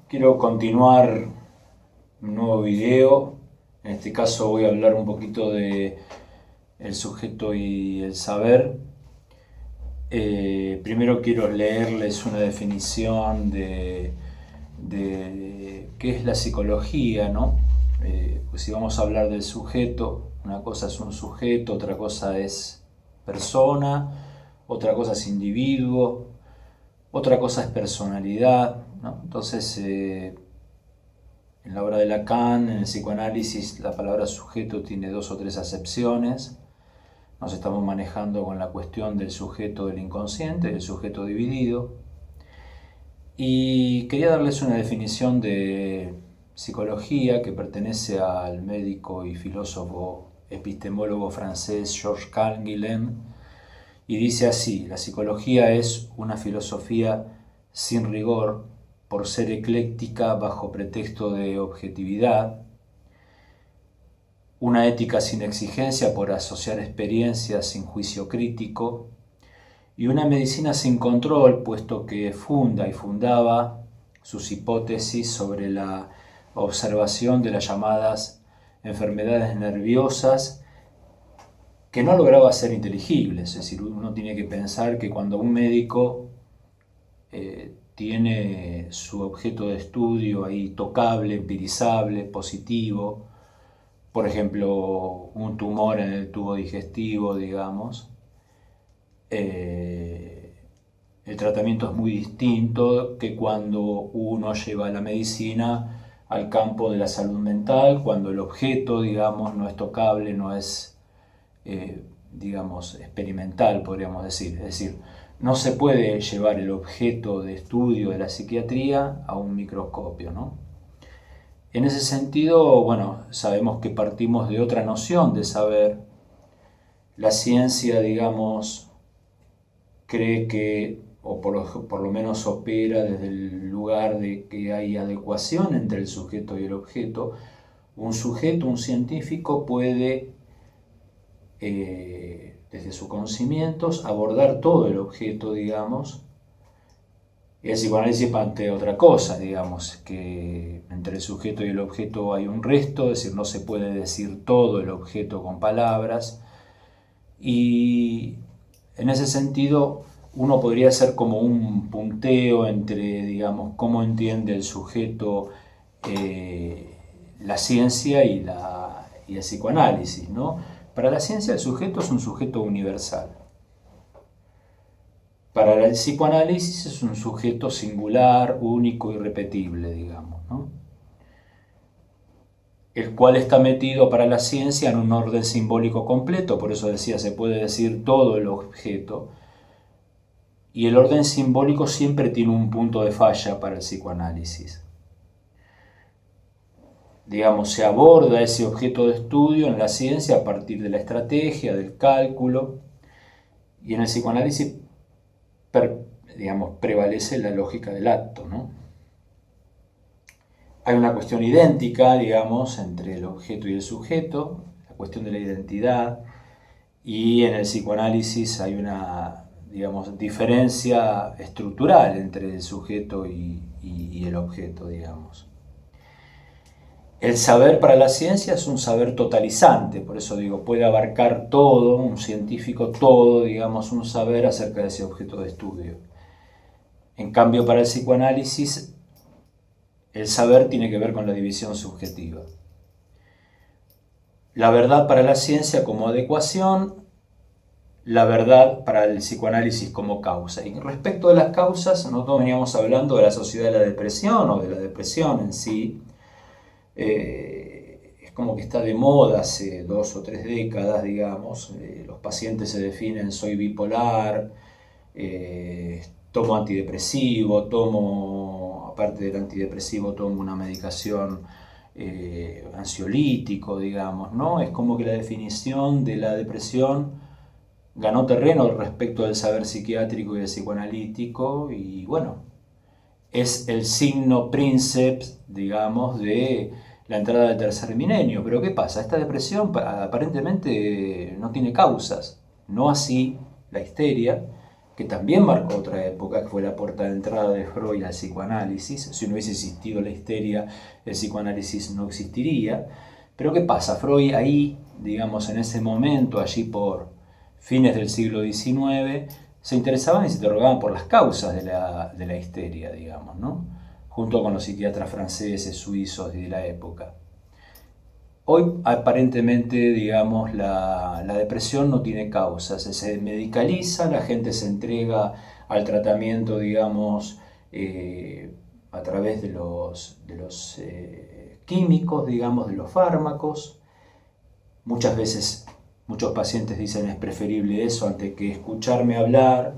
Quiero continuar un nuevo video. En este caso voy a hablar un poquito de el sujeto y el saber. Primero quiero leerles una definición de qué es la psicología, ¿no? Pues si vamos a hablar del sujeto, una cosa es un sujeto, otra cosa es persona, otra cosa es individuo, otra cosa es personalidad, ¿no? Entonces, en la obra de Lacan, en el psicoanálisis, la palabra sujeto tiene dos o tres acepciones. Nos estamos manejando con la cuestión del sujeto del inconsciente, del sujeto dividido. Y quería darles una definición de psicología que pertenece al médico y filósofo epistemólogo francés Georges Canguilhem, y dice así: la psicología es una filosofía sin rigor por ser ecléctica bajo pretexto de objetividad, una ética sin exigencia por asociar experiencias sin juicio crítico, y una medicina sin control, puesto que funda y fundaba sus hipótesis sobre la observación de las llamadas enfermedades nerviosas que no lograba ser inteligibles. Es decir, uno tiene que pensar que cuando un médico tiene su objeto de estudio ahí tocable, empirizable, positivo, por ejemplo, un tumor en el tubo digestivo, digamos, el tratamiento es muy distinto que cuando uno lleva la medicina al campo de la salud mental, cuando el objeto, digamos, no es tocable, no es digamos, experimental, podríamos decir. Es decir, no se puede llevar el objeto de estudio de la psiquiatría a un microscopio, ¿no? En ese sentido, bueno, sabemos que partimos de otra noción de saber. La ciencia, digamos, cree que, o por lo menos opera desde el lugar de que hay adecuación entre el sujeto y el objeto. Un sujeto, un científico, puede desde sus conocimientos abordar todo el objeto, digamos, y el psicoanálisis plantea otra cosa, digamos, que entre el sujeto y el objeto hay un resto, es decir, no se puede decir todo el objeto con palabras, y en ese sentido uno podría hacer como un punteo entre, digamos, cómo entiende el sujeto la ciencia y el psicoanálisis, ¿no? Para la ciencia el sujeto es un sujeto universal. Para el psicoanálisis es un sujeto singular, único, irrepetible, digamos, ¿no? El cual está metido para la ciencia en un orden simbólico completo, por eso decía, se puede decir todo el objeto, y el orden simbólico siempre tiene un punto de falla para el psicoanálisis. Digamos, se aborda ese objeto de estudio en la ciencia a partir de la estrategia, del cálculo, y en el psicoanálisis digamos, prevalece la lógica del acto, ¿no? Hay una cuestión idéntica, digamos, entre el objeto y el sujeto, la cuestión de la identidad, y en el psicoanálisis hay una, digamos, diferencia estructural entre el sujeto y el objeto, digamos. El saber para la ciencia es un saber totalizante, por eso digo, puede abarcar todo, un científico todo, digamos, un saber acerca de ese objeto de estudio. En cambio, para el psicoanálisis, el saber tiene que ver con la división subjetiva. La verdad para la ciencia como adecuación, la verdad para el psicoanálisis como causa. Y respecto de las causas, nosotros veníamos hablando de la sociedad de la depresión o de la depresión en sí. Es como que está de moda hace 2 o 3 décadas, digamos. Los pacientes se definen: soy bipolar, tomo antidepresivo, aparte del antidepresivo, tomo una medicación ansiolítico, digamos, ¿no? Es como que la definición de la depresión ganó terreno respecto del saber psiquiátrico y del psicoanalítico, y bueno, es el signo princeps, digamos, de la entrada del tercer milenio. Pero ¿qué pasa? Esta depresión aparentemente no tiene causas, no así la histeria, que también marcó otra época, que fue la puerta de entrada de Freud al psicoanálisis. Si no hubiese existido la histeria, el psicoanálisis no existiría. Pero ¿qué pasa? Freud ahí, digamos, en ese momento, allí por fines del siglo XIX, se interesaban y se interrogaban por las causas de la histeria, digamos, ¿no? Junto con los psiquiatras franceses, suizos y de la época. Hoy aparentemente, digamos, la depresión no tiene causas, se medicaliza, la gente se entrega al tratamiento, digamos, a través de los químicos, digamos, de los fármacos. Muchas veces, muchos pacientes dicen es preferible eso antes que escucharme hablar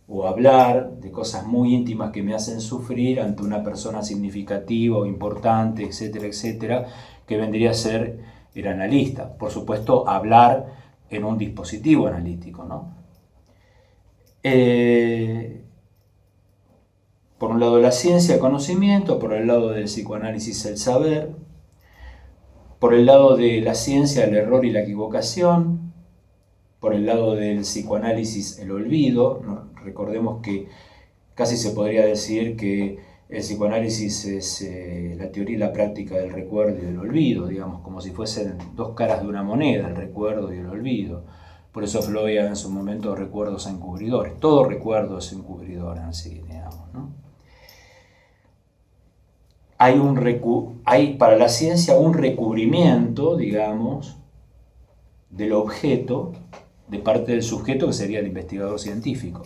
o hablar de cosas muy íntimas que me hacen sufrir ante una persona significativa o importante, etcétera, etcétera, que vendría a ser el analista. Por supuesto, hablar en un dispositivo analítico, ¿no? Por un lado la ciencia, el conocimiento, por el lado del psicoanálisis, el saber, por el lado de la ciencia, el error y la equivocación, por el lado del psicoanálisis, el olvido. Recordemos que casi se podría decir que el psicoanálisis es la teoría y la práctica del recuerdo y del olvido, digamos, como si fuesen dos caras de una moneda, el recuerdo y el olvido. Por eso Freud en su momento recuerdos encubridores. Todo recuerdo es encubridor en sí, digamos, ¿no? Hay para la ciencia un recubrimiento, digamos, del objeto de parte del sujeto, que sería el investigador científico.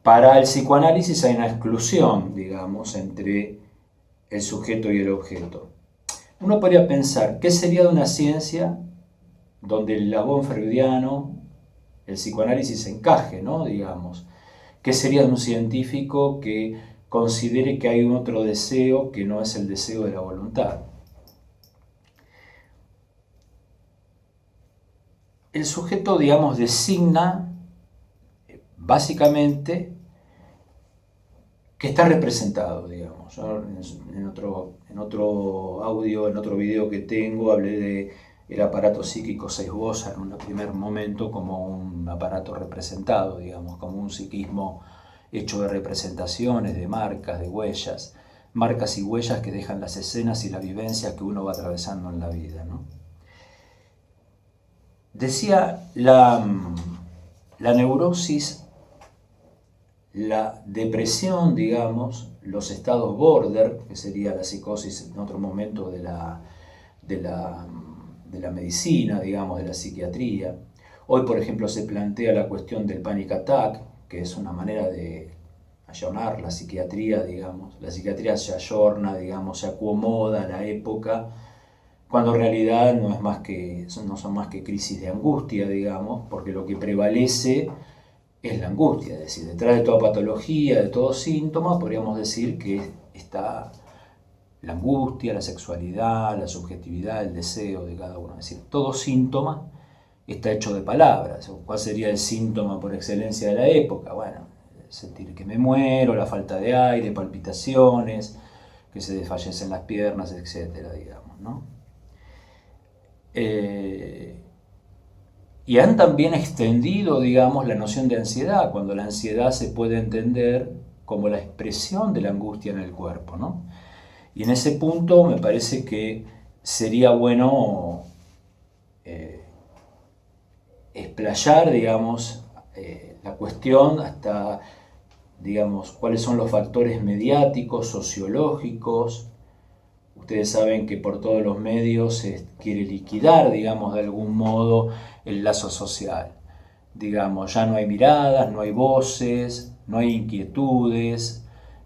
Para el psicoanálisis hay una exclusión, digamos, entre el sujeto y el objeto. Uno podría pensar, ¿qué sería de una ciencia donde el eslabón freudiano, el psicoanálisis encaje, ¿no? Digamos, ¿qué sería de un científico que considere que hay un otro deseo que no es el deseo de la voluntad? El sujeto, digamos, designa básicamente que está representado, digamos. En otro audio, en otro video que tengo, hablé del aparato psíquico Seixbosa en un primer momento como un aparato representado, digamos, como un psiquismo hecho de representaciones, de marcas, de huellas, marcas y huellas que dejan las escenas y las vivencias que uno va atravesando en la vida, ¿no? Decía, la neurosis, la depresión, digamos, los estados border, que sería la psicosis en otro momento de la medicina, digamos, de la psiquiatría. Hoy, por ejemplo, se plantea la cuestión del panic attack, que es una manera de ayornar la psiquiatría, digamos. La psiquiatría se ayorna, digamos, se acomoda a la época, cuando en realidad no son más que crisis de angustia, digamos, porque lo que prevalece es la angustia, es decir, detrás de toda patología, de todo síntoma, podríamos decir que está la angustia, la sexualidad, la subjetividad, el deseo de cada uno. Es decir, todo síntoma está hecho de palabras. ¿Cuál sería el síntoma por excelencia de la época? Bueno, sentir que me muero, la falta de aire, palpitaciones, que se desfallecen las piernas, etcétera, digamos, ¿no? Y han también extendido, digamos, la noción de ansiedad, cuando la ansiedad se puede entender como la expresión de la angustia en el cuerpo, ¿no? Y en ese punto me parece que sería bueno explayar, digamos, la cuestión hasta, digamos, cuáles son los factores mediáticos, sociológicos. Ustedes saben que por todos los medios se quiere liquidar, digamos, de algún modo el lazo social. Digamos, ya no hay miradas, no hay voces, no hay inquietudes.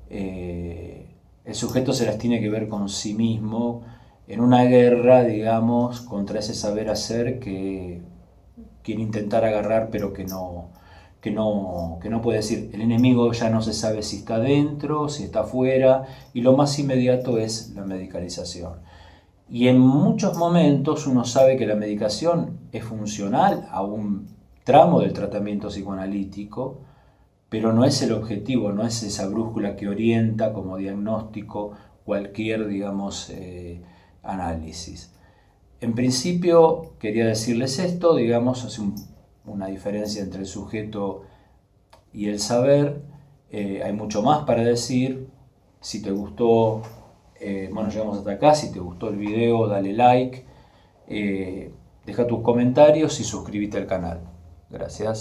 El sujeto se las tiene que ver con sí mismo en una guerra, digamos, contra ese saber hacer que quiere intentar agarrar, pero que no puede decir. El enemigo ya no se sabe si está dentro, si está afuera, y lo más inmediato es la medicalización. Y en muchos momentos uno sabe que la medicación es funcional a un tramo del tratamiento psicoanalítico, pero no es el objetivo, no es esa brújula que orienta como diagnóstico cualquier, digamos, análisis. En principio quería decirles esto, digamos, hace una diferencia entre el sujeto y el saber. Hay mucho más para decir. Si te gustó, bueno, llegamos hasta acá. Si te gustó el video, dale like, deja tus comentarios y suscríbete al canal. Gracias.